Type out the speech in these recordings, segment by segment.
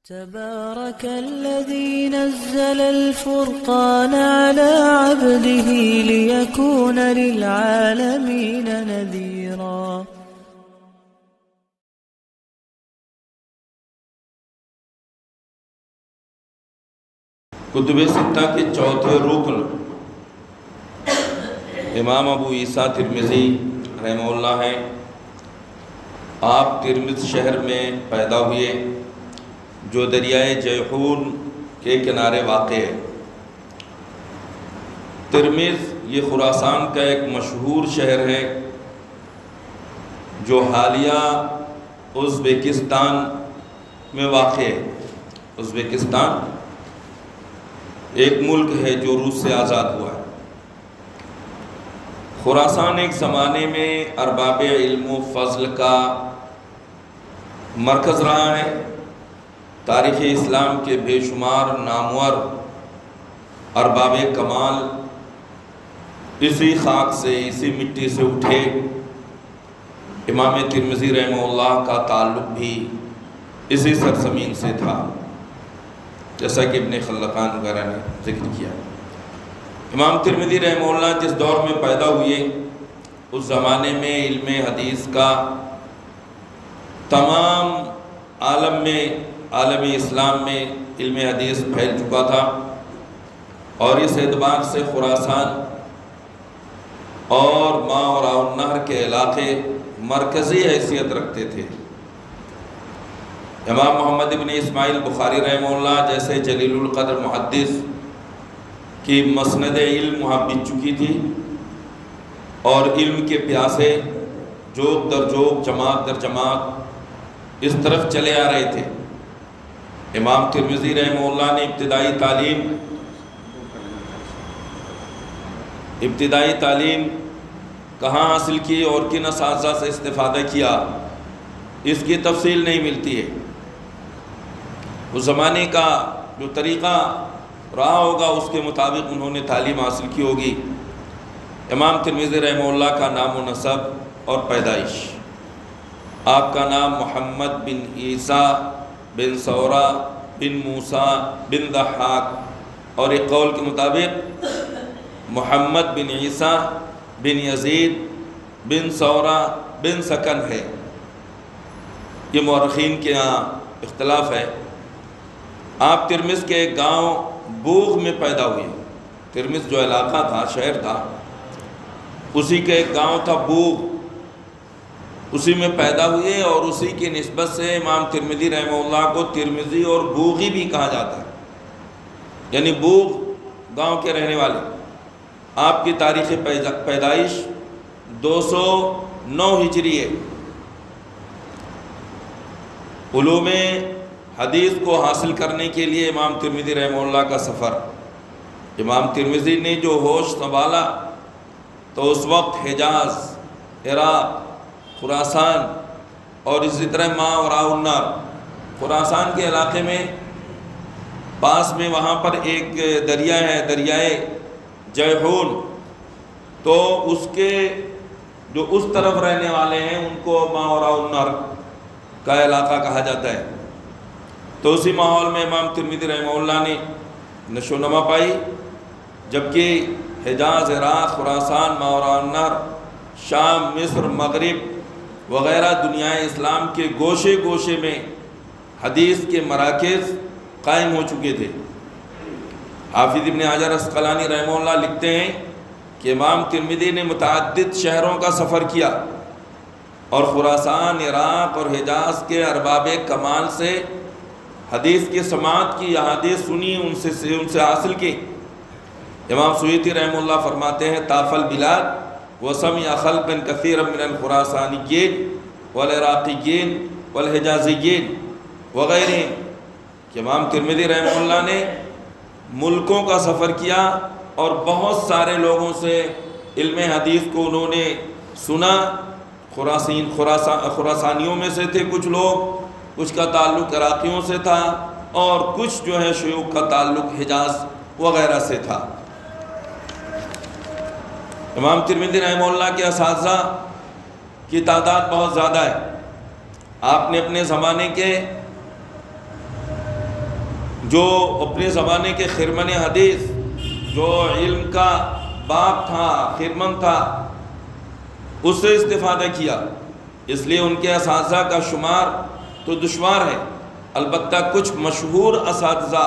تبارك الذي نزل الفرقان على عبده ليكون للعالمين نذيرا. کتب ستہ کے چوتھے رکن امام ابو عیسیٰ ترمذی رحمہ اللہ ہیں. آپ ترمذ شہر میں پیدا ہوئے جو دریائے جیحون کے کنارے واقع ہے. ترمذ یہ خراسان کا ایک مشہور شہر ہے جو حالیہ ازبکستان میں واقع ہے. ازبکستان ایک ملک ہے جو روس سے آزاد ہوا ہے. خراسان ایک زمانے میں ارباب علم و فضل کا مرکز رہا ہے. تاریخ اسلام کے بے شمار نامور ارباب کمال اسی خاک سے اسی مٹی سے اٹھے. امام ترمذی رحمہ اللہ کا تعلق بھی اسی سرزمین سے تھا جیسا کہ ابن خلقان وغیرہ نے ذکر کیا. امام ترمذی رحمہ اللہ جس دور میں پیدا ہوئے اس زمانے میں علم حدیث کا تمام عالم اسلام میں علم حدیث پھیل چکا تھا اور اس اعتبار سے خراسان اور ماوراء النہر کے علاقے مرکزی حیثیت رکھتے تھے. امام محمد بن اسماعیل بخاری رحمہ اللہ جیسے جلیل القدر محدث کی مسند علم وہاں بچ چکی تھی اور علم کے پیاسے جوک در جوک جماعت در جماعت اس طرف چلے آ رہے تھے. امام ترمذی رحمہ اللہ نے ابتدائی تعلیم کہاں حاصل کی اور کن اساتذہ سے استفادہ کیا اس کی تفصیل نہیں ملتی ہے. اس زمانے کا جو طریقہ رہا ہوگا اس کے مطابق انہوں نے تعلیم حاصل کی ہوگی. امام ترمذی رحمہ اللہ کا نام و نسب اور پیدائش. آپ کا نام محمد بن عیسیٰ بن ثورہ بن موسیٰ بن ضحاک اور ایک قول کے مطابق محمد بن عیسیٰ بن یزید بن ثورہ بن سکن ہے. یہ مورخین کے ہاں اختلاف ہے. آپ ترمذ کے ایک گاؤں بوغ میں پیدا ہوئے. ترمذ جو علاقہ تھا شہر تھا اسی کا ایک گاؤں تھا بوغ, اسی میں پیدا ہوئے اور اسی کی نسبت سے امام ترمذی رحمہ اللہ کو ترمذی اور بوغی بھی کہا جاتا ہے, یعنی بوغ گاؤں کے رہنے والے. آپ کی تاریخ پیدائش 209 ہجری ہے. علوم حدیث کو حاصل کرنے کے لیے امام ترمذی رحمہ اللہ کا سفر. امام ترمذی نے جو ہوش سنبھالا تو اس وقت حجاز, عراق, خراسان اور اسی طرح ماوراء النہر خراسان کے علاقے میں پاس میں وہاں پر ایک دریا ہے دریائے جیحون, تو اس کے جو اس طرف رہنے والے ہیں ان کو ماوراء النہر کا علاقہ کہا جاتا ہے. تو اسی ماحول میں امام ترمذی رحمہ اللہ نے نشو و نما پائی, جبکہ حجاز, عراق, خراسان, ماوراء النہر, شام, مصر, مغرب وغیرہ دنیا اسلام کے گوشے گوشے میں حدیث کے مراکز قائم ہو چکے تھے. حافظ ابن حجر عسقلانی رحمہ اللہ لکھتے ہیں کہ امام ترمذی نے متعدد شہروں کا سفر کیا اور خراسان, عراق اور حجاز کے ارباب کمال سے حدیث کی سماعت کی, احادیث سنی, ان سے حاصل کی. امام سیوطی رحمہ اللہ فرماتے ہیں طاف البلاد وسمع خلقا کثیرا من الخراسانیین والعراقیین والحجازیین وغیرہ, کہ امام ترمذی رحمہ اللہ نے ملکوں کا سفر کیا اور بہت سارے لوگوں سے علم حدیث کو انہوں نے سنا. خراسانیوں میں سے تھے کچھ لوگ, کچھ کا تعلق عراقیوں سے تھا اور کچھ جو ہے شیوخ کا تعلق حجاز وغیرہ سے تھا. امام ترمذی رحمہ اللہ کے اساتذہ کی تعداد بہت زیادہ ہے. آپ نے اپنے زمانے کے جو اپنے زمانے کے خرمن حدیث، جو علم کا باپ تھا، خرمن تھا، اس سے استفادہ کیا، اس لیے ان کے اساتذہ کا شمار تو دشوار ہے، البتہ کچھ مشہور اساتذہ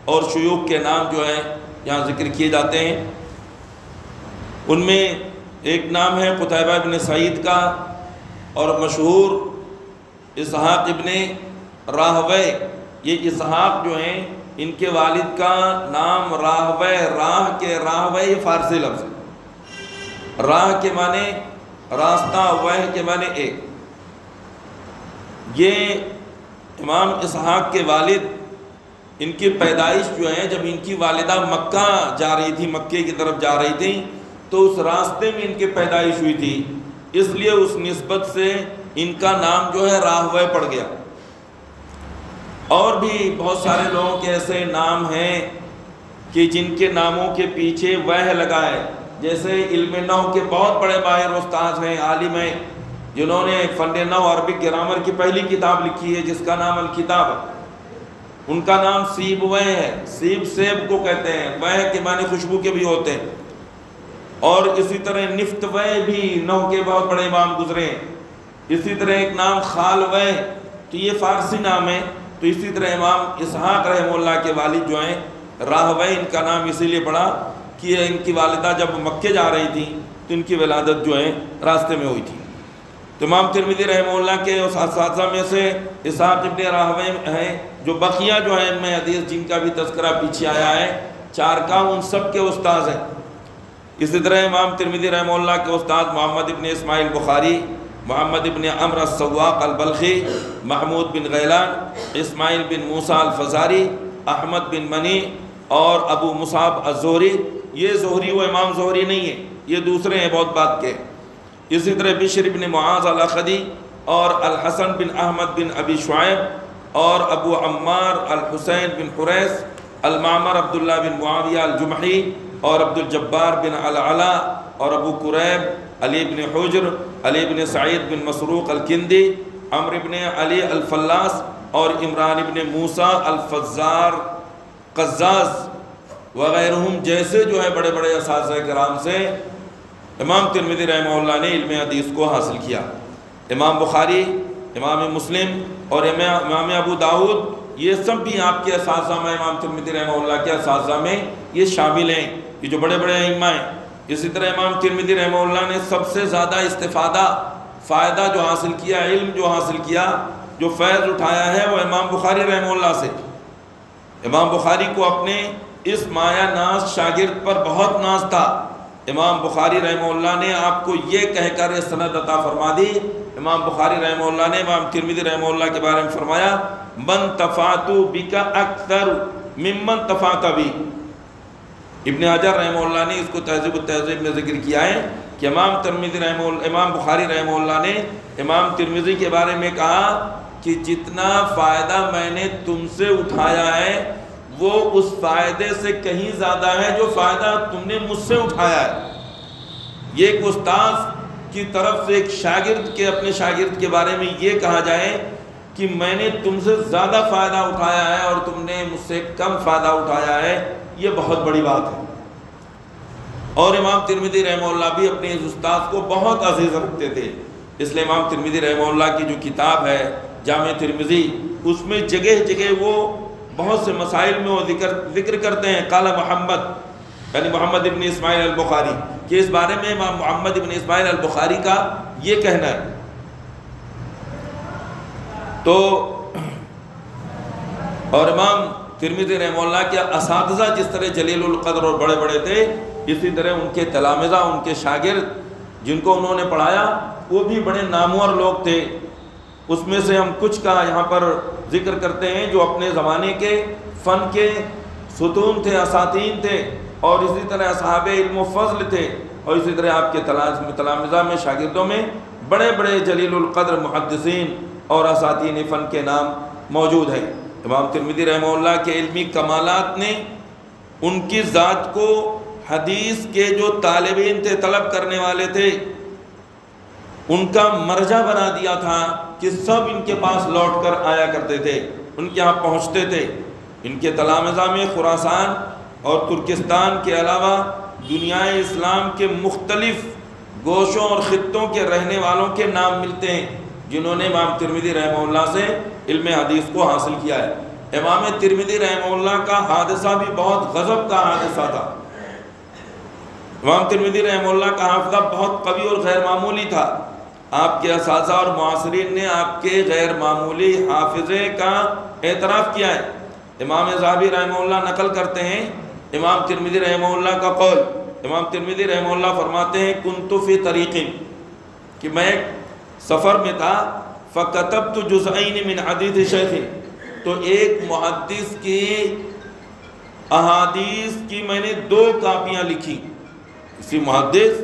اور شیوخ کے نام جو ہیں یہاں ذکر کیے جاتے ہیں۔ ان میں ایک نام ہے قتیبہ ابن سعید کا، اور مشہور اسحاق ابن راہوے۔ یہ اسحاق جو ہیں ان کے والد کا نام راہوے، راہ کے راہوے یہ فارسی لفظ ہے، راہ کے معنی راستہ، وہ کے معنی ایک۔ یہ امام اسحاق کے والد، ان کی پیدائش جو ہے جب ان کی والدہ مکہ جا رہی تھی، مکے کی طرف جا رہی تھی، تو اس راستے میں ان کی پیدائش ہوئی تھی، اس لیے اس نسبت سے ان کا نام جو ہے راہوے پڑ گیا۔ اور بھی بہت سارے لوگوں کے ایسے نام ہیں کہ جن کے ناموں کے پیچھے وہ لگا ہے، جیسے علم نحو کے بہت بڑے ماہر استاد ہیں، عالم ہیں، جنہوں نے فن نحو عربک گرامر کی پہلی کتاب لکھی ہے جس کا نام الکتاب ہے، ان کا نام سیبویہ ہے۔ سیب سیب کو کہتے ہیں، وہ کے معنی خوشبو کے بھی ہوتے ہیں۔ اور اسی طرح نفتویہ بھی نحو کے بہت بڑے امام گزرے ہیں۔ اسی طرح ایک نام خالویہ، تو یہ فارسی نام ہے۔ تو اسی طرح امام اسحاق رحمہ اللہ کے والد جو ہیں راہوے، ان کا نام اسی لیے پڑا کہ ان کی والدہ جب مکے جا رہی تھی تو ان کی ولادت جو ہے راستے میں ہوئی تھی۔ تو امام ترمذی رحمہ اللہ کے اس اساتذہ میں سے اسحاق ابن راہوے ہیں، جو بقیہ جو ہیں ان میں حدیث جن کا بھی تذکرہ پیچھے آیا ہے، چار کا، ان سب کے استاذ ہیں۔ اسی طرح امام ترمذی رحمہ اللہ کے استاد محمد ابن اسماعیل بخاری، محمد ابن عمرو السواق البلخی، محمود بن غیلان، اسماعیل بن موسیٰ الفزاری، احمد بن منی اور ابو مصعب الزہری۔ یہ زہری وہ امام زہری نہیں ہے، یہ دوسرے ہیں بہت بعد کے۔ اسی طرح بشر بن معاذ الاخدی اور الحسن بن احمد بن ابی شعیب اور ابو عمار الحسین بن حریث، المعمر عبداللہ بن معاویہ الجمحی اور عبد الجبار بن العلا اور ابو قریب، علی بن حجر، علی بن سعید بن مسروق الکندی، عمرو بن علی الفلاس اور عمران بن موسیٰ الفزار قزاز وغیرہم جیسے جو ہے بڑے بڑے اساتذہ کرام سے امام ترمذی رحمہ اللہ نے علم حدیث کو حاصل کیا۔ امام بخاری، امام مسلم اور امام ابو داؤد، یہ سب بھی آپ کے اساتذہ میں، امام ترمذی رحمہ اللہ کے اساتذہ میں یہ شامل ہیں، یہ جو بڑے بڑے ائمہ ہیں۔ اسی طرح امام ترمذی رحمہ اللہ نے سب سے زیادہ استفادہ، فائدہ جو حاصل کیا، علم جو حاصل کیا، جو فیض اٹھایا ہے، وہ امام بخاری رحمہ اللہ سے۔ امام بخاری کو اپنے اس مایہ ناز شاگرد پر بہت ناز تھا۔ امام بخاری رحمہ اللہ نے آپ کو یہ کہہ کر یہ سند عطا فرما دی، امام بخاری رحمہ اللہ نے امام ترمذی رحمہ اللہ کے بارے میں فرمایا، من تفعت بک اکثر ممن تفعت بی۔ ابن حجر رحمہ اللہ نے اس کو تہذیب التہذیب میں ذکر کیا ہے کہ امام بخاری رحمہ اللہ نے امام ترمذی کے بارے میں کہا کہ جتنا فائدہ میں نے تم سے اٹھایا ہے وہ اس فائدے سے کہیں زیادہ ہے جو فائدہ تم نے مجھ سے اٹھایا ہے۔ یہ ایک استاد کی طرف سے ایک شاگرد کے اپنے شاگرد کے بارے میں یہ کہا جائے کہ میں نے تم سے زیادہ فائدہ اٹھایا ہے اور تم نے مجھ سے کم فائدہ اٹھایا ہے، یہ بہت بڑی بات ہے۔ اور امام ترمذی رحمہ اللہ بھی اپنے اس استاد کو بہت عزیز رکھتے تھے، اس لیے امام ترمذی رحمہ اللہ کی جو کتاب ہے جامع ترمذی، اس میں جگہ جگہ وہ بہت سے مسائل میں وہ ذکر کرتے ہیں، قال محمد، یعنی محمد ابن اسماعیل البخاری، کہ اس بارے میں امام محمد ابن اسماعیل البخاری کا یہ کہنا ہے۔ تو اور امام ترمذی رحمہ اللہ کے اساتذہ جس طرح جلیل القدر اور بڑے بڑے تھے، اسی طرح ان کے تلامذہ، ان کے شاگرد جن کو انہوں نے پڑھایا وہ بھی بڑے نامور لوگ تھے۔ اس میں سے ہم کچھ کا یہاں پر ذکر کرتے ہیں جو اپنے زمانے کے فن کے ستون تھے، اساتین تھے، اور اسی طرح اصحاب علم و فضل تھے، اور اسی طرح آپ کے تلامذہ میں، شاگردوں میں بڑے بڑے جلیل القدر محدثین اور اساتین فن کے نام موجود ہیں۔ امام ترمذی رحمہ اللہ کے علمی کمالات نے ان کی ذات کو حدیث کے جو طالبین تھے، طلب کرنے والے تھے، ان کا مرجع بنا دیا تھا کہ سب ان کے پاس لوٹ کر آیا کرتے تھے، ان کے ہاں پہنچتے تھے۔ ان کے تلامذہ میں خراسان اور ترکستان کے علاوہ دنیا اسلام کے مختلف گوشوں اور خطوں کے رہنے والوں کے نام ملتے ہیں جنہوں نے امام ترمذی رحمہ اللہ سے علم حدیث کو حاصل کیا ہے۔ امام ترمذی رحمہ اللہ کا حادثہ بھی بہت غضب کا حادثہ تھا۔ امام ترمذی رحمہ اللہ کا حافظہ بہت قوی اور غیر معمولی تھا۔ آپ کے اساتذہ اور معاصرین نے آپ کے غیر معمولی حافظے کا اعتراف کیا ہے۔ امام ذہبی رحمہ اللہ نقل کرتے ہیں امام ترمذی رحمہ اللہ کا قول۔ امام ترمذی رحمہ اللہ فرماتے ہیں کنت فی طریق، کہ میں ایک سفر میں تھا، فکتبت جزئین من حدیث شیخ، تو ایک محدث کی احادیث کی میں نے 2 کاپیاں لکھی۔ کسی محدث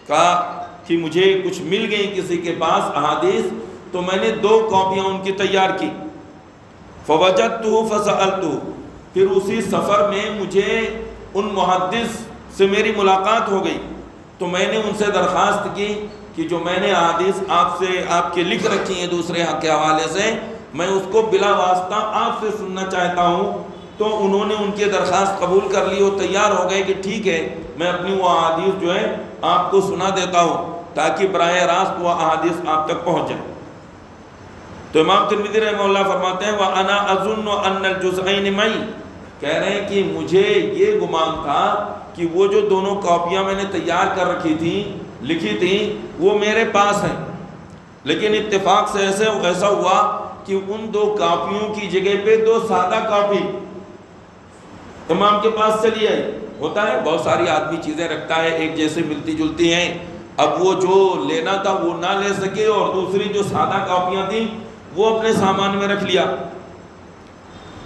کا کہ مجھے کچھ مل گئی کسی کے پاس احادیث، تو میں نے 2 کاپیاں ان کی تیار کی۔ فوجدتہ فسألتہ، پھر اسی سفر میں مجھے ان محدث سے میری ملاقات ہو گئی، تو میں نے ان سے درخواست کی کہ جو میں نے احادیث آپ کے لکھ رکھی ہیں دوسرے کے حوالے سے، میں اس کو بلا واسطہ آپ سے سننا چاہتا ہوں۔ تو انہوں نے ان کی درخواست قبول کر لی اور تیار ہو گئے کہ ٹھیک ہے، میں اپنی وہ احادیث جو ہے آپ کو سنا دیتا ہوں تاکہ براہ راست وہ احادیث آپ تک پہنچ جائے۔ تو امام ترمذی رحمہ اللہ فرماتے ہیں وَأَنَا أَظُنُّ أَنَّ الْجُزْئَيْنِ مَعِي، کہہ رہے ہیں کہ مجھے یہ گمان تھا کہ وہ جو 2 کاپیاں میں نے تیار کر رکھی تھیں، لکھی تھیں، وہ میرے پاس ہیں، لیکن اتفاق سے ایسا ہوا کہ ان 2 کاپیوں کی جگہ پہ 2 سادہ کاپی امام کے پاس چلی آئی۔ ہوتا ہے بہت ساری آدمی چیزیں رکھتا ہے ایک جیسے ملتی جلتی ہیں، اب وہ جو لینا تھا وہ نہ لے سکے اور دوسری جو سادہ کاپیاں تھیں وہ اپنے سامان میں رکھ لیا۔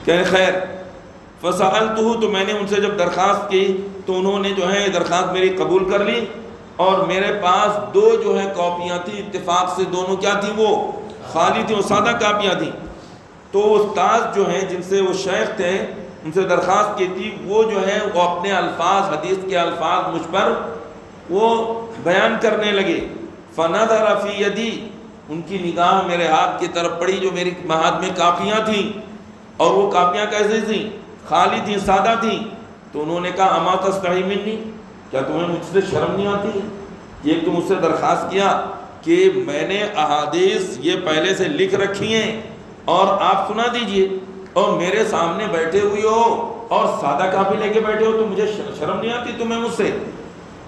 کہ خیر فسألتہ، تو میں نے ان سے جب درخواست کی تو انہوں نے جو ہے درخواست میری قبول کر لی، اور میرے پاس 2 جو ہے کاپیاں تھیں، اتفاق سے دونوں کیا تھیں، وہ خالی تھیں، وہ سادہ کاپیاں تھیں۔ تو استاد جو ہیں جن سے وہ شیخ تھے ان سے درخواست کی تھی، وہ جو ہے وہ اپنے الفاظ، حدیث کے الفاظ مجھ پر وہ بیان کرنے لگے۔ فنظر فی یدی، ان کی نگاہ میرے ہاتھ کی طرف پڑی جو میری ہاتھ میں کاپیاں تھیں، اور وہ کاپیاں کیسے تھیں، خالی تھیں، سادہ تھیں۔ تو انہوں نے کہا اما تستحی منی، کیا تمہیں مجھ سے شرم نہیں آتی ہے؟ یہ تم مجھ سے درخواست کیا کہ میں نے احادیث یہ پہلے سے لکھ رکھی ہیں اور آپ سنا دیجئے، اور میرے سامنے بیٹھے ہوئی ہو اور سادہ کاپی لے کے بیٹھے ہو، تو مجھے شرم نہیں آتی تمہیں مجھ سے؟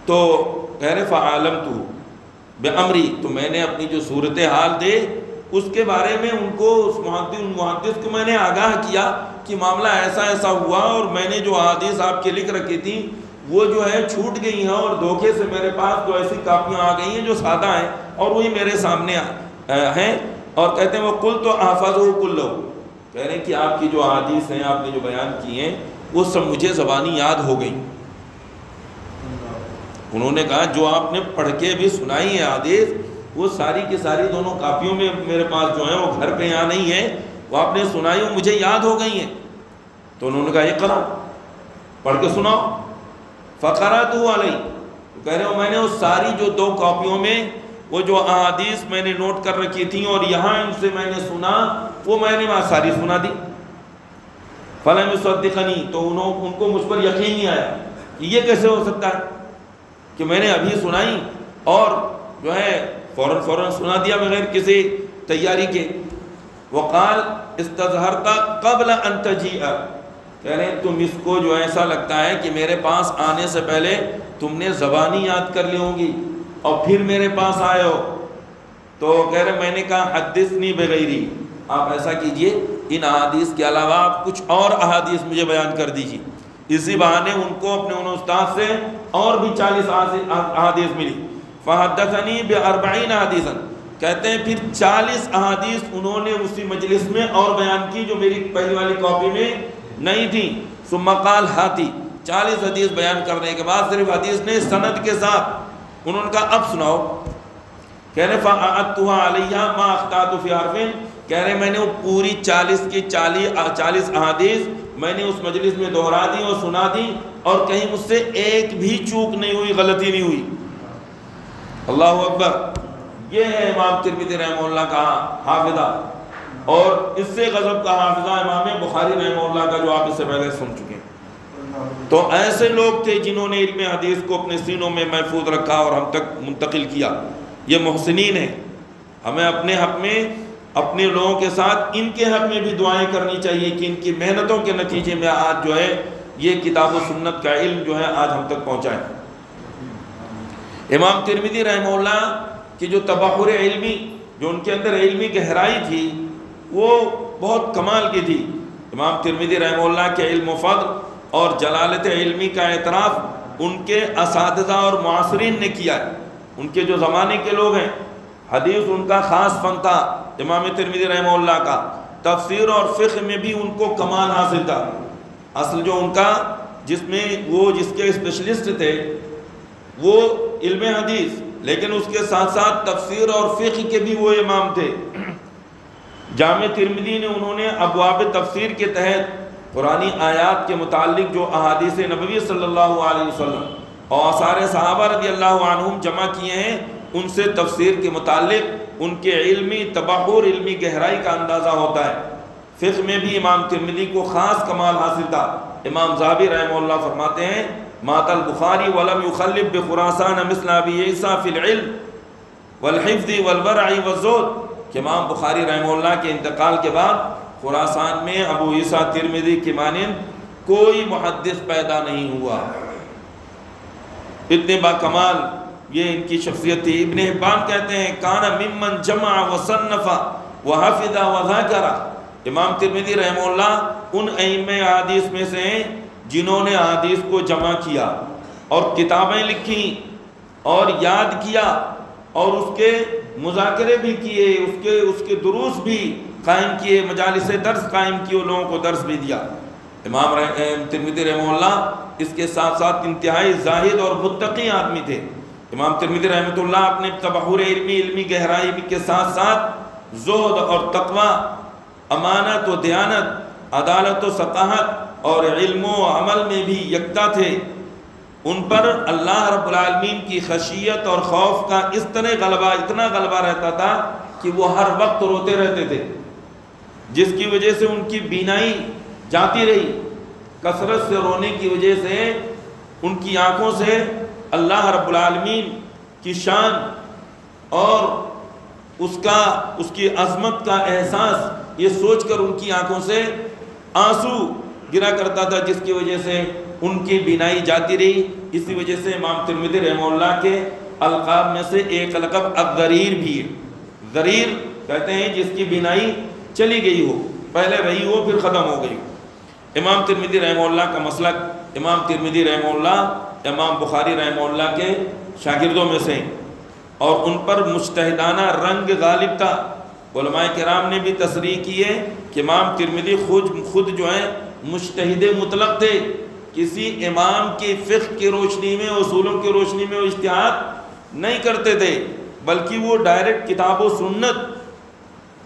تو کہہ رہے فعالمتہ بامری، تو میں نے اپنی جو صورتحال دے اس کے بارے میں ان کو، اس محدث کو میں نے آگاہ کیا کہ معاملہ ایسا ایسا ہوا، اور میں نے جو احادیث آپ کے لکھ رکھی تھی وہ جو ہے چھوٹ گئی ہیں، اور دھوکے سے میرے پاس جو ایسی کاپیاں آ گئی ہیں جو سادہ ہیں اور وہی میرے سامنے ہیں۔ اور کہتے ہیں وہ قلت احفظہ کلہ، کہہ رہے ہیں کہ آپ کی جو احادیث ہیں، آپ نے جو بیان کی ہیں، وہ سب مجھے زبانی یاد ہو گئی۔ انہوں نے کہا جو آپ نے پڑھ کے بھی سنائی ہے احادیث، وہ ساری کی ساری دونوں کاپیوں میں میرے پاس جو ہیں، وہ گھر پہ یہاں نہیں ہے، وہ آپ نے سنائی وہ مجھے یاد ہو گئی ہیں۔ تو انہوں نے کہا یہ قرأ، پڑھ کے سناؤ۔ فقرأتہ علیہ، کہہ رہے ہو میں نے اس ساری جو 2 کاپیوں میں وہ جو احادیث میں نے نوٹ کر رکھی تھیں اور یہاں ان سے میں نے سنا، وہ میں نے وہاں ساری سنا دی۔ فلم یصدقنی، تو ان کو مجھ پر یقین نہیں آیا کہ یہ کیسے ہو سکتا ہے کہ میں نے ابھی سنائی اور جو ہے فوراً سنا دیا بغیر کسی تیاری کے۔ وقال استظہرت قبل ان تجیء، کہہ رہے ہیں تم اس کو جو ایسا لگتا ہے کہ میرے پاس آنے سے پہلے تم نے زبانی یاد کر لی ہوں گی اور پھر میرے پاس آئے ہو۔ تو کہہ رہے میں نے کہا حدثنی بغیری، آپ ایسا کیجئے ان احادیث کے علاوہ آپ کچھ اور احادیث مجھے بیان کر دیجئے۔ اسی بہانے ان کو اپنے ان استاد سے اور بھی 40 احادیث ملی۔ فحدثنی ب40 حدیثا، کہتے ہیں پھر 40 احادیث انہوں نے اسی مجلس میں اور بیان کی جو میری پہلی والی کاپی میں نہیں تھی۔ ثم قال ہاتی، 40 حدیث بیان کرنے کے بعد صرف حدیث نے سند کے ساتھ انہوں نے کہا اب سناؤ۔ کہہ رہے فاعدتها علیہ ما اخطأت فی حرف، کہہ رہے میں نے وہ پوری 40 کی 40 احادیث میں نے اس مجلس میں دہرا دی اور سنا دی، اور کہیں مجھ سے ایک بھی چوک نہیں ہوئی، غلطی نہیں ہوئی۔ اللہ اکبر۔ یہ ہے امام ترمذی رحمہ اللہ کا حافظہ، اور اس سے غضب کا حافظہ امام بخاری رحمہ اللہ کا جو آپ اس سے پہلے سن چکے ہیں۔ تو ایسے لوگ تھے جنہوں نے علم حدیث کو اپنے سینوں میں محفوظ رکھا اور ہم تک منتقل کیا۔ یہ محسنین ہیں، ہمیں اپنے حق میں، اپنے لوگوں کے ساتھ ان کے حق میں بھی دعائیں کرنی چاہیے کہ ان کی محنتوں کے نتیجے میں آج جو ہے یہ کتاب و سنت کا علم جو ہے آج ہم تک پہنچا ہے۔ امام ترمذی رحمہ اللہ کی جو تبحر علمی، جو ان کے اندر علمی گہرائی تھی، وہ بہت کمال کی تھی۔ امام ترمذی رحمہ اللہ کے علم و فضل اور جلالت علمی کا اعتراف ان کے اساتذہ اور معاصرین نے کیا ہے۔ ان کے جو زمانے کے لوگ ہیں، حدیث ان کا خاص فن تھا امام ترمذی رحمہ اللہ کا، تفسیر اور فقہ میں بھی ان کو کمال حاصل تھا۔ اصل جو ان کا جس میں وہ جس کے اسپیشلسٹ تھے وہ علم حدیث، لیکن اس کے ساتھ ساتھ تفسیر اور فقہ کے بھی وہ امام تھے۔ جامع ترمذی نے انہوں نے ابواب تفسیر کے تحت قرآنی آیات کے متعلق جو احادیث نبوی صلی اللہ علیہ وسلم اور آثار صحابہ رضی اللہ عنہم جمع کیے ہیں، ان سے تفسیر کے متعلق ان کے علمی تبحر، علمی گہرائی کا اندازہ ہوتا ہے۔ فقہ میں بھی امام ترمذی کو خاص کمال حاصل تھا۔ امام ذہبی رحمہ اللہ فرماتے ہیں مات البخاری ولم يخلب بخراسان مثل ابی عیسیٰ فی العلم والحفظ والورع والزہد، کہ امام بخاری رحمہ اللہ کے انتقال کے بعد خراسان میں ابو عیسیٰ ترمذی کی مانند کوئی محدث پیدا نہیں ہوا۔ اتنے با کمال یہ ان کی شخصیت تھی۔ ابن حبان کہتے ہیں کان ممن جمع وصنف وحفظ وذاکر، امام ترمذی رحمہ اللہ ان ائمہ حدیث میں سے ہیں جنہوں نے حدیث کو جمع کیا اور کتابیں لکھی اور یاد کیا اور اس کے مذاکرے بھی کیے، اس کے دروس بھی قائم کیے، مجالس درس قائم کیے، لوگوں کو درس بھی دیا۔ امام ترمذی رحمہ اللہ اس کے ساتھ ساتھ انتہائی زاہد اور متقی آدمی تھے۔ امام ترمذی رحمۃ اللہ اپنے تبحر علمی گہرائی کے ساتھ ساتھ زہد اور تقوی، امانت و دیانت، عدالت و ثقافت اور علم و عمل میں بھی یکتا تھے۔ ان پر اللہ رب العالمین کی خشیت اور خوف کا اتنا غلبہ رہتا تھا کہ وہ ہر وقت روتے رہتے تھے، جس کی وجہ سے ان کی بینائی جاتی رہی۔ کثرت سے رونے کی وجہ سے ان کی آنکھوں سے اللہ رب العالمین کی شان اور اس کی عظمت کا احساس یہ سوچ کر ان کی آنکھوں سے آنسو گرا کرتا تھا، جس کی وجہ سے ان کی بینائی جاتی رہی۔ اسی وجہ سے امام ترمذی رحمہ اللہ کے القاب میں سے ایک لقب الضریر بھی ہے۔ ضریر کہتے ہیں جس کی بینائی چلی گئی ہو، پہلے رہی ہو پھر ختم ہو گئی ہو۔ امام ترمذی رحمہ اللہ کا مسلک، امام ترمذی رحمہ اللہ امام بخاری رحمہ اللہ کے شاگردوں میں سے ہیں اور ان پر مجتہدانہ رنگ غالب تھا۔ علماء کرام نے بھی تصریح کی ہے کہ امام ترمذی خود جو ہے مجتہد مطلق تھے، کسی امام کی فقہ کی روشنی میں، اصولوں کی روشنی میں وہ اجتہاد نہیں کرتے تھے، بلکہ وہ ڈائریکٹ کتاب و سنت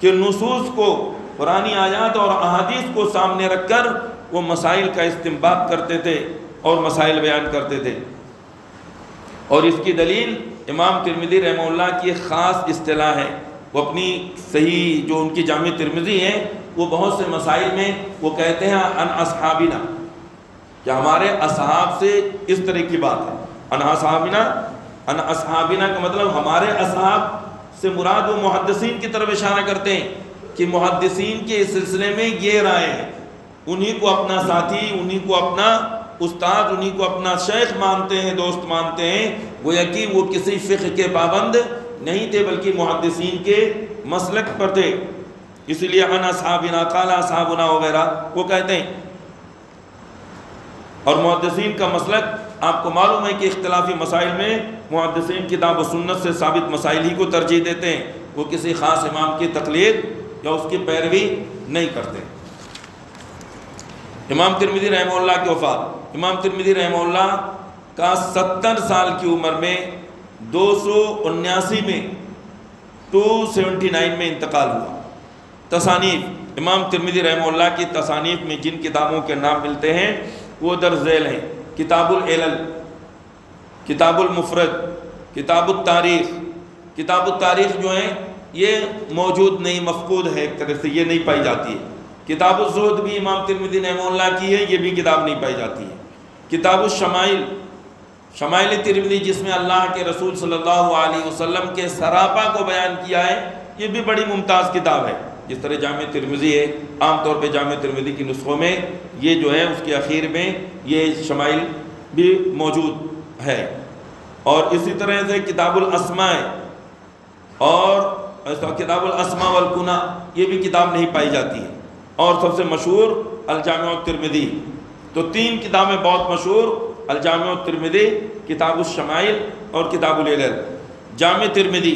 کے نصوص کو، قرآنی آیات اور احادیث کو سامنے رکھ کر وہ مسائل کا استنباط کرتے تھے اور مسائل بیان کرتے تھے۔ اور اس کی دلیل امام ترمذی رحمہ اللہ کی ایک خاص اصطلاح ہے، وہ اپنی صحیح جو ان کی جامع ترمذی ہیں وہ بہت سے مسائل میں وہ کہتے ہیں ان اصحابنا، کہ ہمارے اصحاب سے اس طرح کی بات ہے۔ ان اصحابنا کا مطلب ہمارے اصحاب سے مراد وہ محدثین کی طرف اشارہ کرتے ہیں کہ محدثین کے اس سلسلے میں یہ رائے ہے، انہی کو اپنا ساتھی، انہی کو اپنا استاد، انہی کو اپنا شیخ مانتے ہیں، دوست مانتے ہیں، گویا کہ وہ کسی فقہ کے پابند نہیں تھے بلکہ محدثین کے مسلک پر تھے۔ اسی لیے ان اصحابنا قال اصحابنا وغیرہ وہ کہتے ہیں۔ اور محدثین کا مسلک آپ کو معلوم ہے کہ اختلافی مسائل میں محدثین کتاب و سنت سے ثابت مسائل ہی کو ترجیح دیتے ہیں، وہ کسی خاص امام کی تقلید یا اس کی پیروی نہیں کرتے۔ امام ترمذی رحمہ اللہ کی وفات، امام ترمذی رحمہ اللہ کا 70 سال کی عمر میں 279 میں 279 میں انتقال ہوا۔ تصانیف، امام ترمذی رحمہ اللہ کی تصانیف میں جن کتابوں کے نام ملتے ہیں وہ در ذیل ہیں: کتاب العلل، کتاب المفرد، کتاب التاریخ۔ کتاب التاریخ جو ہے یہ موجود نہیں، مفقود ہے، ایک طرح سے یہ نہیں پائی جاتی ہے۔ کتاب الزہد بھی امام ترمذی رحمہ اللہ کی ہے، یہ بھی کتاب نہیں پائی جاتی ہے۔ کتاب الشمائل، شمائل ترمذی جس میں اللہ کے رسول صلی اللہ علیہ وسلم کے سراپا کو بیان کیا ہے، یہ بھی بڑی ممتاز کتاب ہے۔ جس طرح جامع ترمذی ہے، عام طور پہ جامع ترمذی کی نسخوں میں یہ جو ہے اس کے اخیر میں یہ شمائل بھی موجود ہے۔ اور اسی طرح سے کتاب الاسماء اور کتاب الاسماء والکنہ، یہ بھی کتاب نہیں پائی جاتی ہے۔ اور سب سے مشہور الجامع الترمذی، تو تین کتابیں بہت مشہور، الجامع الترمذی، کتاب الشمائل اور کتاب العلل۔ جامع ترمذی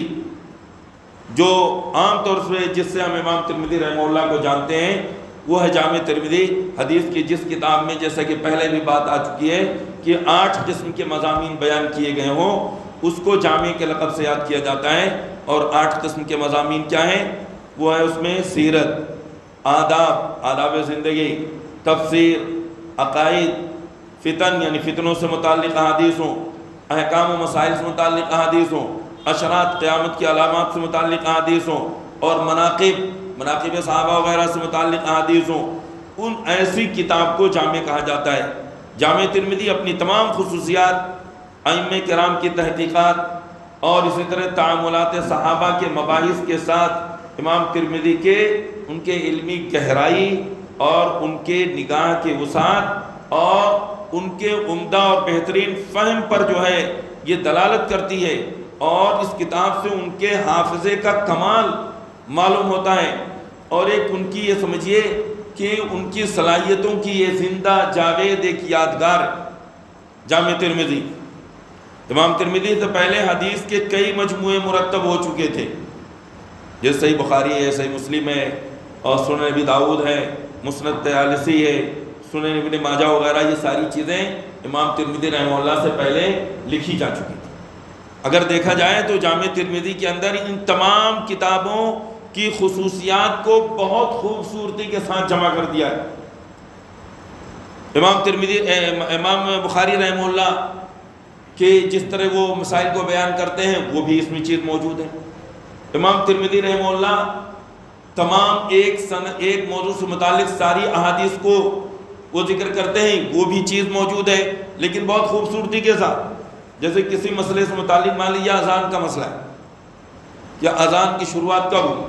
جو عام طور سے جس سے ہم امام ترمذی رحمہ اللہ کو جانتے ہیں وہ ہے جامع ترمذی، حدیث کی جس کتاب میں جیسا کہ پہلے بھی بات آ چکی ہے کہ 8 قسم کے مضامین بیان کیے گئے ہوں، اس کو جامع کے لقب سے یاد کیا جاتا ہے۔ اور 8 قسم کے مضامین کیا ہیں؟ وہ ہے اس میں سیرت، آداب زندگی، تفسیر، عقائد، فتن یعنی فتنوں سے متعلق احادیث ہوں، احکام و مسائل سے متعلق احادیث ہوں، اشراط قیامت کی علامات سے متعلق احادیث ہوں، اور مناقب صحابہ وغیرہ سے متعلق احادیث ہوں۔ ان ایسی کتاب کو جامع کہا جاتا ہے۔ جامع ترمذی اپنی تمام خصوصیات، ائمہ کرام کی تحقیقات اور اسی طرح تعاملات صحابہ کے مباحث کے ساتھ امام ترمذی کے ان کے علمی گہرائی اور ان کے نگاہ کے وسعت اور ان کے عمدہ اور بہترین فہم پر جو ہے یہ دلالت کرتی ہے، اور اس کتاب سے ان کے حافظے کا کمال معلوم ہوتا ہے، اور ایک ان کی یہ سمجھیے کہ ان کی صلاحیتوں کی یہ زندہ جاوید ایک یادگار جامع ترمذی۔ امام ترمذی سے پہلے حدیث کے کئی مجموعے مرتب ہو چکے تھے، جیسے صحیح بخاری ہے، صحیح مسلم ہے، اور سنن ابی داؤد ہے، مسند طیالسی ہے، سنن ابن ماجہ وغیرہ، یہ ساری چیزیں امام ترمذی رحمہ اللہ سے پہلے لکھی جا چکی تھی۔ اگر دیکھا جائے تو جامع ترمذی کے اندر ان تمام کتابوں کی خصوصیات کو بہت خوبصورتی کے ساتھ جمع کر دیا ہے۔ امام بخاری رحمہ اللہ کہ جس طرح وہ مسائل کو بیان کرتے ہیں وہ بھی اس میں چیز موجود ہے۔ امام ترمذی رحمہ اللہ تمام ایک موضوع سے متعلق ساری احادیث کو وہ ذکر کرتے ہیں، وہ بھی چیز موجود ہے، لیکن بہت خوبصورتی کے ساتھ۔ جیسے کسی مسئلے سے متعلق مان لیجیے اذان کا مسئلہ ہے یا اذان کی شروعات کب ہوئی،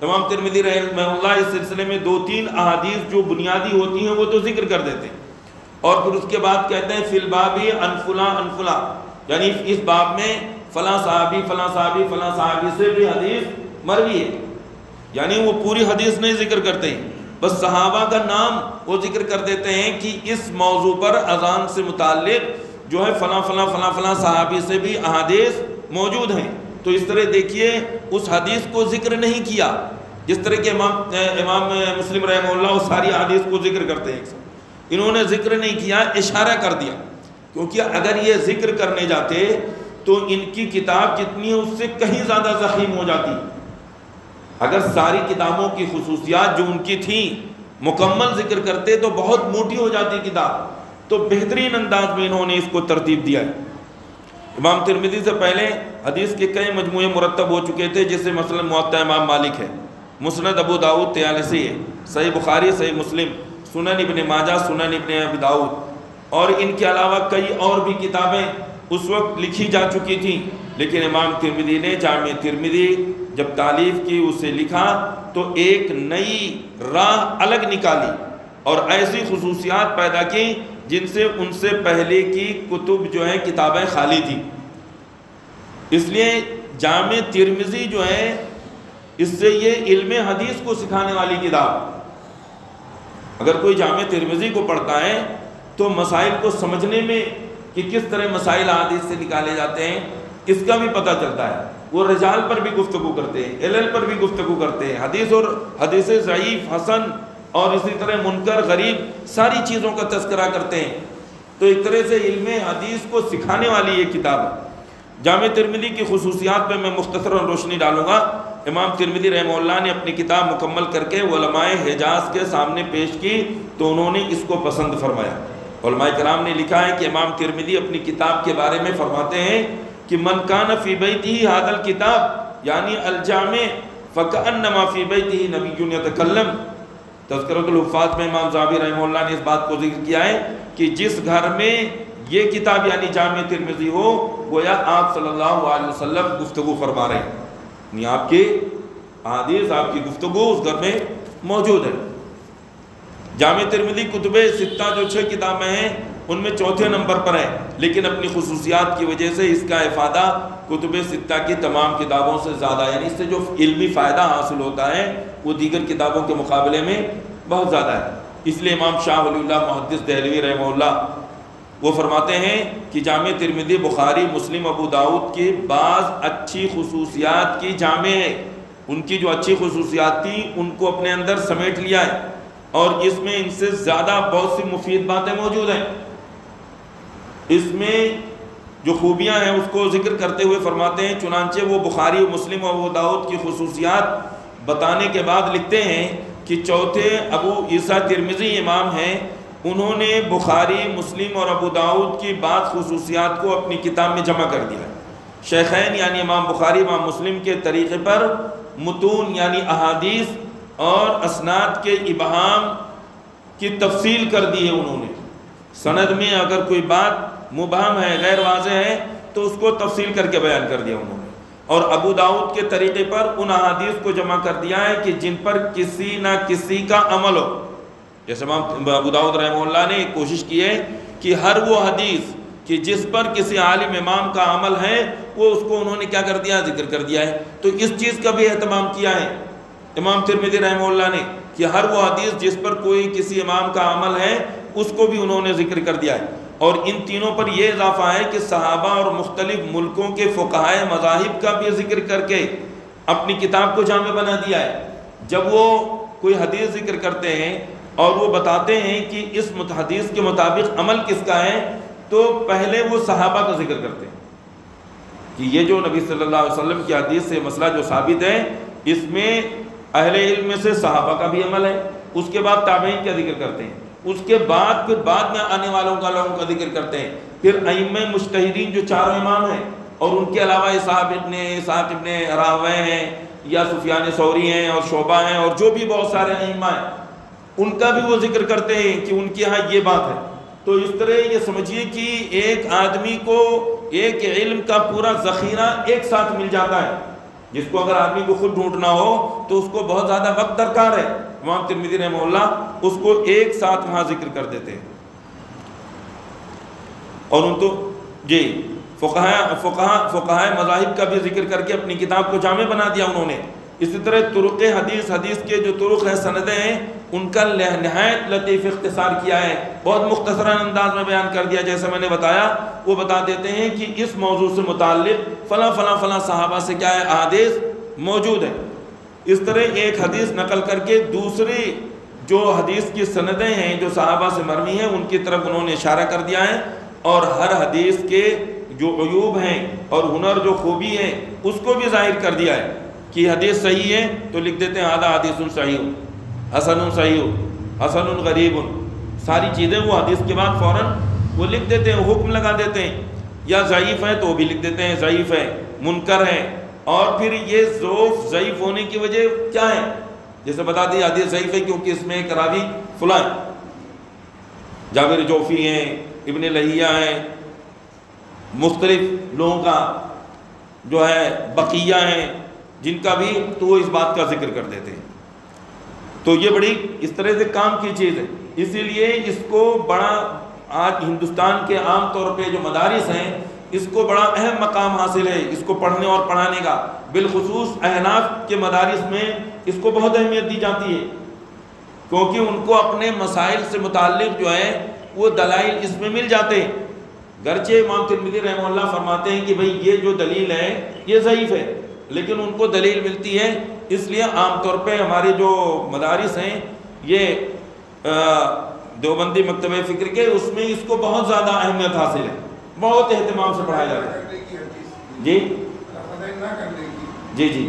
امام ترمذی رحمہ اللہ اس سلسلے میں 2-3 احادیث جو بنیادی ہوتی ہیں وہ تو ذکر کر دیتے ہیں، اور پھر اس کے بعد کہتے ہیں فی الباب عن فلاں، یعنی اس باب میں فلاں صحابی فلاں صحابی فلاں صحابی سے بھی حدیث مروی ہے، یعنی وہ پوری حدیث نہیں ذکر کرتے ہیں، بس صحابہ کا نام وہ ذکر کر دیتے ہیں کہ اس موضوع پر اذان سے متعلق جو ہے فلاں فلاں فلاں فلاں صحابی سے بھی احادیث موجود ہیں۔ تو اس طرح دیکھیے اس حدیث کو ذکر نہیں کیا، جس طرح کہ امام مسلم رحمہ اللہ وہ ساری حدیث کو ذکر کرتے ہیں، انہوں نے ذکر نہیں کیا، اشارہ کر دیا، کیونکہ اگر یہ ذکر کرنے جاتے تو ان کی کتاب جتنی ہے اس سے کہیں زیادہ ضخیم ہو جاتی۔ اگر ساری کتابوں کی خصوصیات جو ان کی تھیں مکمل ذکر کرتے تو بہت موٹی ہو جاتی کتاب، تو بہترین انداز میں انہوں نے اس کو ترتیب دیا ہے۔ امام ترمذی سے پہلے حدیث کے کئی مجموعے مرتب ہو چکے تھے، جیسے مثلا موطا امام مالک ہے، مسند ابو داؤد طیالسی ہے، صحیح بخاری، صحیح مسلم، سنن ابن ماجہ، سنن ابن ابی داؤد، اور ان کے علاوہ کئی اور بھی کتابیں اس وقت لکھی جا چکی تھیں، لیکن امام ترمذی نے جامع ترمذی جب تالیف کی، اسے لکھا تو ایک نئی راہ الگ نکالی اور ایسی خصوصیات پیدا کی جن سے ان سے پہلے کی کتب جو ہیں کتابیں خالی تھیں۔ اس لیے جامع ترمذی جو ہے اس سے یہ علم حدیث کو سکھانے والی کتاب، اگر کوئی جامع ترمذی کو پڑھتا ہے تو مسائل کو سمجھنے میں کہ کس طرح مسائل حدیث سے نکالے جاتے ہیں اس کا بھی پتہ چلتا ہے۔ وہ رجال پر بھی گفتگو کرتے ہیں، علل پر بھی گفتگو کرتے ہیں، حدیث اور حدیث ضعیف، حسن اور اسی طرح منکر، غریب، ساری چیزوں کا تذکرہ کرتے ہیں۔ تو ایک طرح سے علم حدیث کو سکھانے والی یہ کتاب ہے۔ جامع ترمذی کی خصوصیات پہ میں مختصر اور روشنی ڈالوں گا۔ امام ترمذی رحمہ اللہ نے اپنی کتاب مکمل کر کے علماء حجاز کے سامنے پیش کی تو انہوں نے اس کو پسند فرمایا۔ علماء کرام نے لکھا ہے کہ امام ترمذی اپنی کتاب کے بارے میں فرماتے ہیں کہ من کان فی بیتہ ھذا الکتاب یعنی الجامع فکأنما فی بیتہ نبی یتکلم، تذکرۃ الحفاظ میں امام ذہبی رحمہ اللہ نے اس بات کو ذکر کیا ہے کہ جس گھر میں یہ کتاب یعنی جامع ترمذی ہو گویا آپ صلی اللہ علیہ وسلم گفتگو فرما رہے ہیں، یعنی آپ کی احادیث، آپ کی گفتگو اس گھر میں موجود ہے۔ جامع ترمذی کتب ستہ جو 6 کتابیں ہیں ان میں چوتھے نمبر پر ہے، لیکن اپنی خصوصیات کی وجہ سے اس کا افادہ کتب ستہ کی تمام کتابوں سے زیادہ، یعنی اس سے جو علمی فائدہ حاصل ہوتا ہے وہ دیگر کتابوں کے مقابلے میں بہت زیادہ ہے۔ اس لیے امام شاہ ولی اللہ محدث دہلوی رحمہ اللہ وہ فرماتے ہیں کہ جامع ترمذی بخاری، مسلم، ابو داؤد کی بعض اچھی خصوصیات کی جامع ہے، ان کی جو اچھی خصوصیات تھیں ان کو اپنے اندر سمیٹ لیا ہے، اور اس میں ان سے زیادہ بہت سی مفید باتیں موجود ہیں۔ اس میں جو خوبیاں ہیں اس کو ذکر کرتے ہوئے فرماتے ہیں، چنانچہ وہ بخاری و مسلم و ابو داؤد کی خصوصیات بتانے کے بعد لکھتے ہیں کہ چوتھے ابو عیسیٰ ترمذی امام ہیں، انہوں نے بخاری، مسلم اور ابو داؤد کی بعض خصوصیات کو اپنی کتاب میں جمع کر دیا ہے۔ شیخین یعنی امام بخاری، امام مسلم کے طریقے پر متون یعنی احادیث اور اسناد کے ابہام کی تفصیل کر دی ہے انہوں نے۔ سند میں اگر کوئی بات مبہم ہے، غیر واضح ہے، تو اس کو تفصیل کر کے بیان کر دیا انہوں نے۔ اور ابو داؤد کے طریقے پر ان احادیث کو جمع کر دیا ہے کہ جن پر کسی نہ کسی کا عمل ہو۔ جیسے امام ابو داؤد رحمہ اللہ نے کوشش کی ہے کہ ہر وہ حدیث کہ جس پر کسی عالم امام کا عمل ہے وہ اس کو انہوں نے کیا کر دیا، ذکر کر دیا ہے۔ تو اس چیز کا بھی اہتمام کیا ہے امام ترمذی رحمہ اللہ نے کہ ہر وہ حدیث جس پر کوئی کسی امام کا عمل ہے اس کو بھی انہوں نے ذکر کر دیا ہے۔ اور ان تینوں پر یہ اضافہ ہے کہ صحابہ اور مختلف ملکوں کے فقہائے مذاہب کا بھی ذکر کر کے اپنی کتاب کو جامع بنا دیا ہے۔ جب وہ کوئی حدیث ذکر کرتے ہیں اور وہ بتاتے ہیں کہ اس حدیث کے مطابق عمل کس کا ہے، تو پہلے وہ صحابہ کا ذکر کرتے ہیں کہ یہ جو نبی صلی اللہ علیہ وسلم کی حدیث سے مسئلہ جو ثابت ہے اس میں اہل علم میں سے صحابہ کا بھی عمل ہے، اس کے بعد تابعین کا ذکر کرتے ہیں، اس کے بعد پھر بعد میں آنے والوں کا لوگوں کا ذکر کرتے ہیں، پھر ائمہ مجتہدین جو چاروں امام ہیں اور ان کے علاوہ اسحاق ابن راہویہ ہیں یا سفیان ثوری ہیں اور شعبہ ہیں اور جو بھی بہت سارے ائمہ ہیں ان کا بھی وہ ذکر کرتے ہیں کہ ان کے ہاں یہ بات ہے۔ تو اس طرح یہ سمجھیے کہ ایک آدمی کو ایک علم کا پورا ذخیرہ ایک ساتھ مل جاتا ہے، جس کو اگر آدمی کو خود ڈھونڈنا ہو تو اس کو بہت زیادہ وقت درکار ہے۔ امام ترمذی رحمہ اللہ اس کو ایک ساتھ وہاں ذکر کر دیتے ہیں۔ اور ان تو جی فقہائے مذاہب کا بھی ذکر کر کے اپنی کتاب کو جامع بنا دیا انہوں نے۔ اسی طرح طرق حدیث کے جو طرق ہیں، سندیں ہیں، ان کا نہایت لطیف اختصار کیا ہے، بہت مختصراً انداز میں بیان کر دیا۔ جیسے میں نے بتایا وہ بتا دیتے ہیں کہ اس موضوع سے متعلق فلاں فلاں فلاں صحابہ سے کیا ہے احادیث موجود ہے۔ اس طرح ایک حدیث نقل کر کے دوسری جو حدیث کی سندیں ہیں جو صحابہ سے مروی ہیں ان کی طرف انہوں نے اشارہ کر دیا ہے، اور ہر حدیث کے جو عیوب ہیں اور ہنر جو خوبی ہیں اس کو بھی ظاہر کر دیا ہے کہ حدیث صحیح ہے تو لکھ دیتے ہیں ھذا حدیث صحیح، حسن صحیح، حسن غریب، ساری چیزیں وہ حدیث کے بعد فوراً وہ لکھ دیتے ہیں، حکم لگا دیتے ہیں۔ یا ضعیف ہے تو وہ بھی لکھ دیتے ہیں ضعیف ہے، منکر ہے۔ اور پھر یہ ضعیف ہونے کی وجہ کیا ہے، جیسے بتا دی حدیث ضعیف ہے کیونکہ اس میں ایک راوی فلاں جابر جوفی ہیں، ابن لہیہ ہیں، مختلف لوگوں کا جو ہے بقیہ ہیں جن کا بھی تو وہ اس بات کا ذکر کر دیتے ہیں۔ تو یہ بڑی اس طرح سے کام کی چیز ہے، اسی لیے اس کو بڑا آج ہندوستان کے عام طور پہ جو مدارس ہیں اس کو بڑا اہم مقام حاصل ہے، اس کو پڑھنے اور پڑھانے کا، بالخصوص احناف کے مدارس میں اس کو بہت اہمیت دی جاتی ہے، کیونکہ ان کو اپنے مسائل سے متعلق جو ہے وہ دلائل اس میں مل جاتے ہیں۔ گرچہ امام ترمذی رحمہ اللہ فرماتے ہیں کہ بھئی یہ جو دلیل ہے یہ ضعیف ہے، لیکن ان کو دلیل ملتی ہے، اس لیے عام طور پہ ہمارے جو مدارس ہیں یہ دیوبندی مکتبہ فکر کے اس میں اس کو بہت زیادہ اہمیت حاصل ہے، بہت اہتمام سے پڑھایا جاتا ہے۔ جی جی جی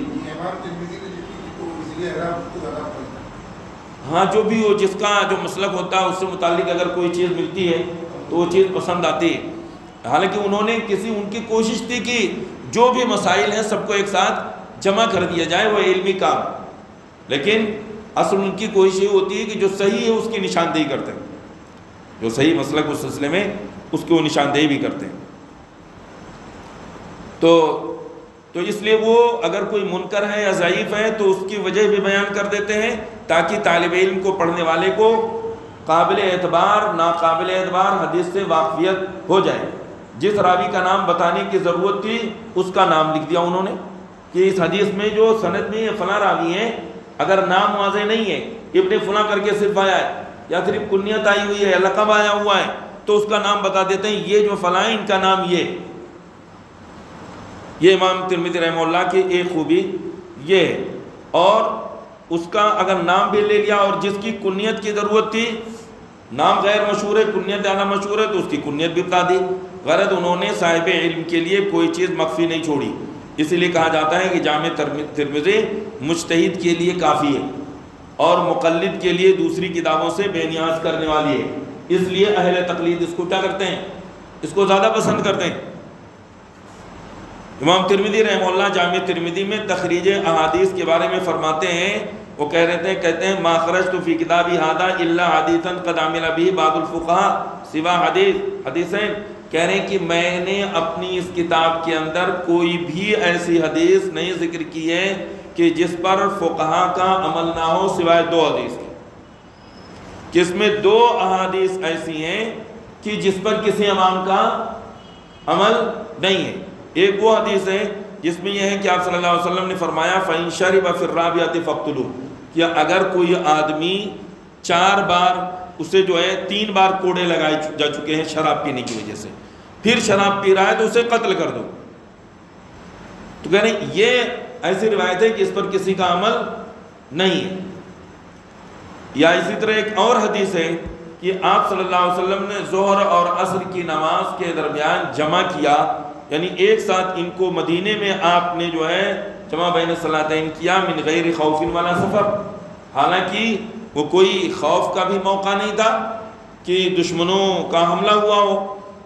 ہاں، جو بھی ہو، جس کا جو مسلک ہوتا ہے اس سے متعلق اگر کوئی چیز ملتی ہے تو وہ چیز پسند آتی ہے۔ حالانکہ انہوں نے ان کی کوشش تھی کہ جو بھی مسائل ہیں سب کو ایک ساتھ جمع کر دیا جائے، وہ علمی کام، لیکن اصل ان کی کوشش یہ ہوتی ہے کہ جو صحیح ہے اس کی نشاندہی کرتے ہیں، جو صحیح مسلک اس سلسلے میں اس کی وہ نشاندہی بھی کرتے ہیں۔ تو اس لیے وہ اگر کوئی منکر ہے یا ضعیف ہے تو اس کی وجہ بھی بیان کر دیتے ہیں تاکہ طالب علم کو، پڑھنے والے کو قابل اعتبار ناقابل اعتبار حدیث سے واقفیت ہو جائے۔ جس راوی کا نام بتانے کی ضرورت تھی اس کا نام لکھ دیا انہوں نے کہ اس حدیث میں جو سند میں فلاں راوی ہیں، اگر نام واضح نہیں ہے، ابن فلاں کر کے صرف آیا ہے یا صرف کنیت آئی ہوئی ہے، لقب آیا ہوا ہے، تو اس کا نام بتا دیتے ہیں، یہ جو فلاں ان کا نام یہ امام ترمذی رحمہ اللہ کی ایک خوبی یہ ہے۔ اور اس کا اگر نام بھی لے لیا اور جس کی کنیت کی ضرورت تھی، نام غیر مشہور ہے، کنیت زیادہ مشہور ہے، تو اس کی کنیت بھی بتا دی۔ غرض انہوں نے صاحب علم کے لیے کوئی چیز مخفی نہیں چھوڑی، اسی لیے کہا جاتا ہے کہ جامع ترمذی مجتہد کے لیے کافی ہے اور مقلد کے لیے دوسری کتابوں سے بے نیاز کرنے والی ہے، اس لیے اہل تقلید اس کو کیا کرتے ہیں، اس کو زیادہ پسند کرتے ہیں۔ امام ترمذی رحمہ اللہ جامع ترمذی میں تخریج احادیث کے بارے میں فرماتے ہیں، وہ کہتے ہیں ما خرجت فی کتابی ھذا الا حدیثا قد عمل به بعض الفقهاء سوا حدیثین، کہہ رہے ہیں کہ میں نے اپنی اس کتاب کے اندر کوئی بھی ایسی حدیث نہیں ذکر کی ہے کہ جس پر فقہا کا عمل نہ ہو سوائے 2 حدیث کے، کہ اس میں 2 احادیث ایسی ہیں کہ جس پر کسی امام کا عمل نہیں ہے۔ ایک وہ حدیث ہے جس میں یہ ہے کہ آپ صلی اللہ علیہ وسلم نے فرمایا فَإِن شَرِبَ فِي الرَّابِعَةِ فَاقْتُلُوهُ، کہ اگر کوئی آدمی 4 بار اسے جو ہے 3 بار کوڑے لگائے جا چکے ہیں شراب پینے کی وجہ سے، پھر شراب پی رہا ہے تو اسے قتل کر دو۔ تو کہہ رہے ہیں یہ ایسی روایت ہے کہ اس پر کسی کا عمل نہیں ہے۔ یا اسی طرح ایک اور حدیث ہے کہ آپ صلی اللہ علیہ وسلم نے ظہر اور عصر کی نماز کے درمیان جمع کیا، یعنی ایک ساتھ ان کو مدینے میں آپ نے جو ہے جمع بین الصلاتین کیا، من غیر خوف ولا سفر، حالانکہ وہ کوئی خوف کا بھی موقع نہیں تھا کہ دشمنوں کا حملہ ہوا ہو،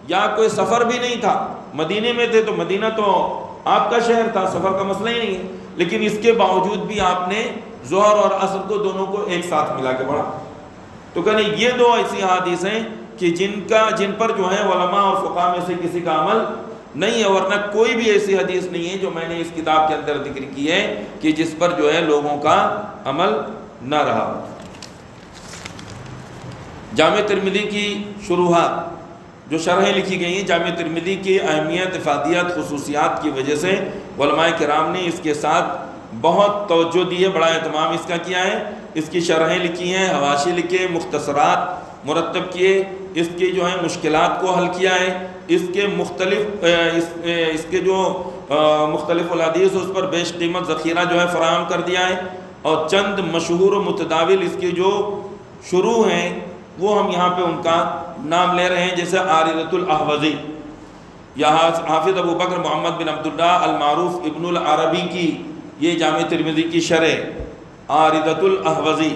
یا کوئی سفر بھی نہیں تھا، مدینے میں تھے تو مدینہ تو آپ کا شہر تھا، سفر کا مسئلہ ہی نہیں ہے، لیکن اس کے باوجود بھی آپ نے ظہر اور عصر کو دونوں کو ایک ساتھ ملا کے پڑھا۔ تو کہنے یہ 2 ایسی حدیث ہیں کہ جن پر جو ہے علماء اور فقہاء میں سے کسی کا عمل نہیں ہے، ورنہ کوئی بھی ایسی حدیث نہیں ہے جو میں نے اس کتاب کے اندر ذکر کی ہے کہ جس پر جو ہے لوگوں کا عمل نہ رہا۔ جامع ترمذی کی شروحات جو شرحیں لکھی گئی ہیں، جامع ترمذی کی اہمیت، افادیت، خصوصیات کی وجہ سے علماء کرام نے اس کے ساتھ بہت توجہ دی ہے، بڑا اہتمام اس کا کیا ہے، اس کی شرحیں لکھی ہیں، حواشی لکھے، مختصرات مرتب کیے، اس کی جو ہے مشکلات کو حل کیا ہے، اس کے مختلف الحدیث اس پر بیش قیمت ذخیرہ جو ہے فراہم کر دیا ہے، اور چند مشہور و متداول اس کی جو شروع ہیں وہ ہم یہاں پہ ان کا نام لے رہے ہیں، جیسے عارضۃ الاحوزی، یا حافظ ابو بکر محمد بن عبداللہ المعروف ابن العربی کی یہ جامع ترمذی کی شرح عارضۃ الاحوزی،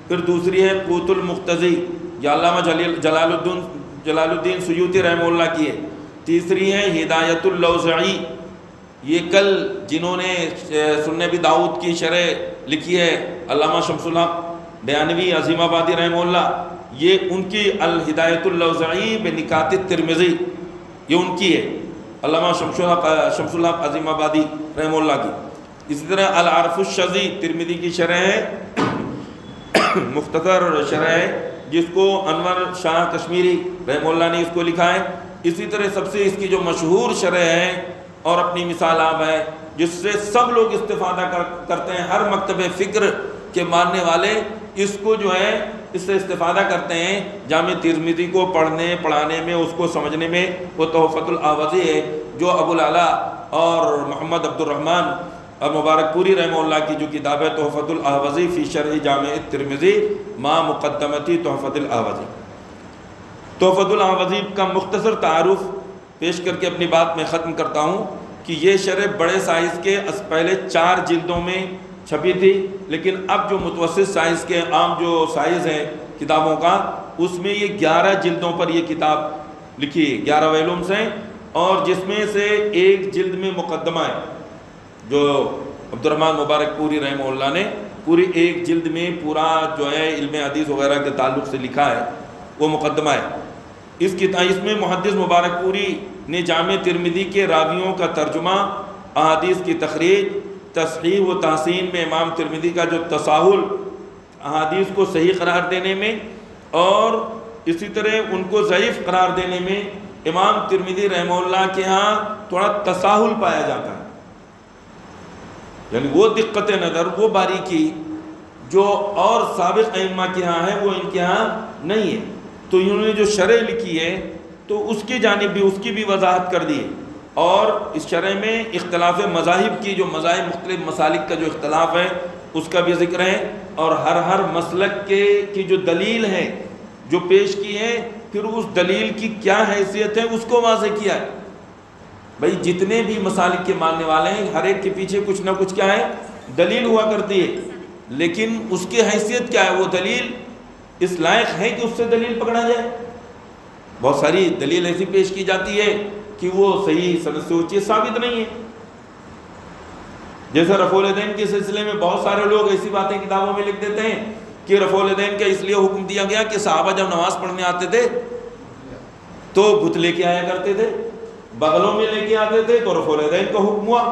پھر دوسری ہے قوت المقتضی، یا علامہ جلال الدین سیوطی رحمہ اللہ کی ہے، تیسری ہے ہدایت اللوزعی، یہ کل جنہوں نے سنن ابی داؤد کی شرح لکھی ہے علامہ شمس الحق دیانوی عظیم آبادی رحمہ اللہ، یہ ان کی الہدایت اللوزعی بنکات الترمذی، یہ ان کی ہے علامہ شمس الحق عظیم آبادی رحمہ اللہ کی۔ اسی طرح العرف الشذی ترمذی کی شرح ہے، مختصر شرح ہے جس کو انور شاہ کشمیری رحمہ اللہ نے اس کو لکھا ہے۔ اسی طرح سب سے اس کی جو مشہور شرح ہے اور اپنی مثال آپ ہے جس سے سب لوگ استفادہ کرتے ہیں، ہر مکتب فکر کے ماننے والے اس کو جو ہے اس سے استفادہ کرتے ہیں، جامع ترمذی کو پڑھنے پڑھانے میں، اس کو سمجھنے میں، وہ تحفۃ الاحوزی ہے جو ابو العلا اور محمد عبد الرحمن اور مبارک پوری رحمہ اللہ کی جو کتاب ہے تحفۃ الاحوزی فی شرح جامع ترمذی ما مقدمتی تحفۃ الاحوزی۔ تحفۃ الاحوزی کا مختصر تعارف پیش کر کے اپنی بات میں ختم کرتا ہوں کہ یہ شرح بڑے سائز کے پہلے 4 جلدوں میں چھپی تھی، لیکن اب جو متوسط سائز کے عام جو سائز ہیں کتابوں کا، اس میں یہ 11 جلدوں پر یہ کتاب لکھی ہے، 11 ویلومز ہیں، اور جس میں سے ایک جلد میں مقدمہ ہے جو عبد الرحمن مبارک پوری رحمہ اللہ نے پوری ایک جلد میں پورا جو ہے علم حدیث وغیرہ کے تعلق سے لکھا ہے، وہ مقدمہ ہے۔ اس میں محدث مبارک پوری نے جامع ترمذی کے راویوں کا ترجمہ، احادیث کی تخریج، تصحیح و تحسین میں امام ترمذی کا جو تساہل احادیث کو صحیح قرار دینے میں اور اسی طرح ان کو ضعیف قرار دینے میں امام ترمذی رحمہ اللہ کے ہاں تھوڑا تساہل پایا جاتا ہے، یعنی وہ دقت نظر، وہ باریکی جو اور سابق ائمہ کے ہاں ہے وہ ان کے ہاں نہیں ہے۔ تو انہوں نے جو شرح لکھی ہے تو اس کی جانب بھی، اس کی بھی وضاحت کر دی ہے، اور اس شرح میں اختلاف مذاہب کی، جو مذاہب مختلف مسالک کا جو اختلاف ہے اس کا بھی ذکر ہے، اور ہر مسلک کی جو دلیل ہے جو پیش کی ہے، پھر اس دلیل کی کیا حیثیت ہے اس کو واضح کیا ہے۔ بھائی جتنے بھی مسالک کے ماننے والے ہیں ہر ایک کے پیچھے کچھ نہ کچھ کیا ہے، دلیل ہوا کرتی ہے، لیکن اس کی حیثیت کیا ہے، وہ دلیل اس لائق ہے کہ اس سے دلیل پکڑا جائے۔ بہت ساری دلیل ایسی پیش کی جاتی ہے کہ وہ صحیح سند سے وہ چیز ثابت نہیں ہے، جیسے رفع الیدین کے سلسلے میں بہت سارے لوگ ایسی باتیں کتابوں میں لکھ دیتے ہیں کہ رفع الیدین کا اس لیے حکم دیا گیا کہ صحابہ جب نماز پڑھنے آتے تھے تو بت لے کے آیا کرتے تھے، بغلوں میں لے کے آتے تھے تو رفع الیدین کا حکم ہوا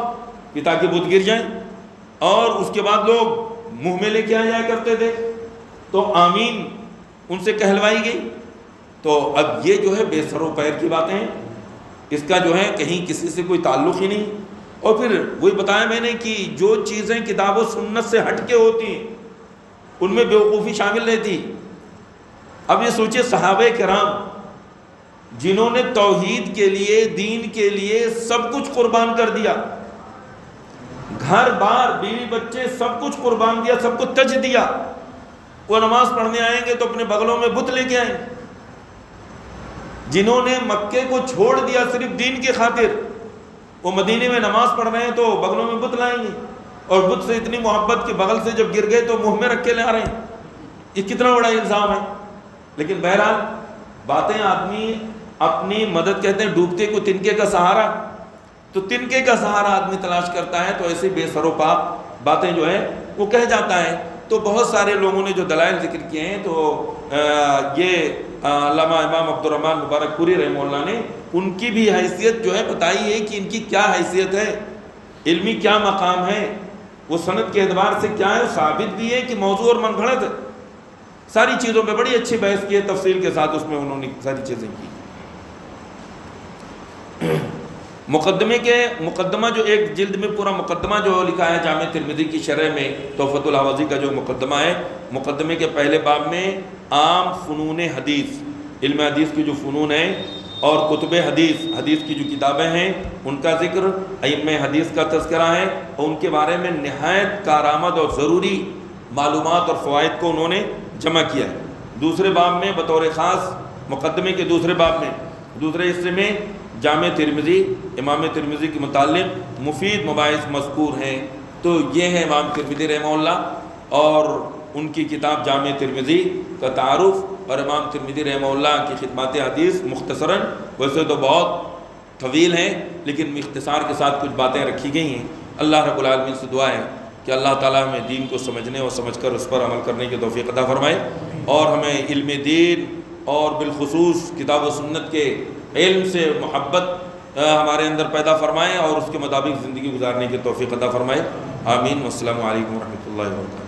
کہ تاکہ بت گر جائیں، اور اس کے بعد لوگ منہ میں لے کے آ جایا کرتے تھے تو آمین ان سے کہلوائی گئی۔ تو اب یہ جو ہے بے سر و پیر کی باتیں ہیں، اس کا جو ہے کہیں کسی سے کوئی تعلق ہی نہیں۔ اور پھر وہی بتایا میں نے کہ جو چیزیں کتاب و سنت سے ہٹ کے ہوتی ہیں ان میں بیوقوفی شامل رہتی۔ اب یہ سوچے صحابہ کرام جنہوں نے توحید کے لیے، دین کے لیے سب کچھ قربان کر دیا، گھر بار بیوی بچے سب کچھ قربان دیا، سب کو تج دیا، وہ نماز پڑھنے آئیں گے تو اپنے بغلوں میں بت لے کے آئیں۔ جنہوں نے مکے کو چھوڑ دیا صرف دین کی خاطر، وہ مدینے میں نماز پڑھ رہے ہیں تو بغلوں میں بت لائیں گے، اور بت سے اتنی محبت کہ بغل سے جب گر گئے تو منہ میں رکھ کے لے آ رہے ہیں۔ یہ کتنا بڑا الزام ہے۔ لیکن بہرحال باتیں آدمی اپنی مدد، کہتے ہیں ڈوبتے کو تنکے کا سہارا، تو تنکے کا سہارا آدمی تلاش کرتا ہے، تو ایسی بے سر و پا باتیں جو ہے وہ کہہ جاتا ہے۔ تو بہت سارے لوگوں نے جو دلائل ذکر کیے ہیں، تو یہ علامہ امام عبد الرحمن مبارک پوری رحمہ اللہ نے ان کی بھی حیثیت جو ہے بتائی ہے کہ ان کی کیا حیثیت ہے، علمی کیا مقام ہے، وہ سند کے اعتبار سے کیا ہے، ثابت بھی ہے کہ موضوع اور من گھڑت ہے۔ ساری چیزوں پہ بڑی اچھی بحث کی ہے تفصیل کے ساتھ، اس میں انہوں نے ساری چیزیں کی۔ مقدمہ جو ایک جلد میں پورا مقدمہ جو لکھا ہے جامع ترمذی کی شرح میں، تحفۃ الحوازی کا جو مقدمہ ہے، مقدمے کے پہلے باب میں عام فنون حدیث، علم حدیث کی جو فنون ہیں اور کتب حدیث، حدیث کی جو کتابیں ہیں ان کا ذکر، ائمہ حدیث کا تذکرہ ہے، اور ان کے بارے میں نہایت کارآمد اور ضروری معلومات اور فوائد کو انہوں نے جمع کیا ہے۔ دوسرے باب میں بطور خاص، مقدمے کے دوسرے باب میں دوسرے حصے میں جامع ترمذی، امام ترمذی کے متعلق مفید مباحث مذکور ہیں۔ تو یہ ہے امام ترمذی رحمہ اللہ اور ان کی کتاب جامع ترمذی کا تعارف، اور امام ترمذی رحمہ اللہ کی خدمات حدیث مختصراً، ویسے تو بہت طویل ہیں لیکن اختصار کے ساتھ کچھ باتیں رکھی گئی ہیں۔ اللہ رب العالمین سے دعا ہے کہ اللہ تعالیٰ ہمیں دین کو سمجھنے اور سمجھ کر اس پر عمل کرنے کی توفیق عطا فرمائے، اور ہمیں علم دین اور بالخصوص کتاب و سنت کے علم سے محبت ہمارے اندر پیدا فرمائے اور اس کے مطابق زندگی گزارنے کی توفیق عطا فرمائے۔ آمین۔ والسلام علیکم ورحمۃ اللہ وبرکاتہ۔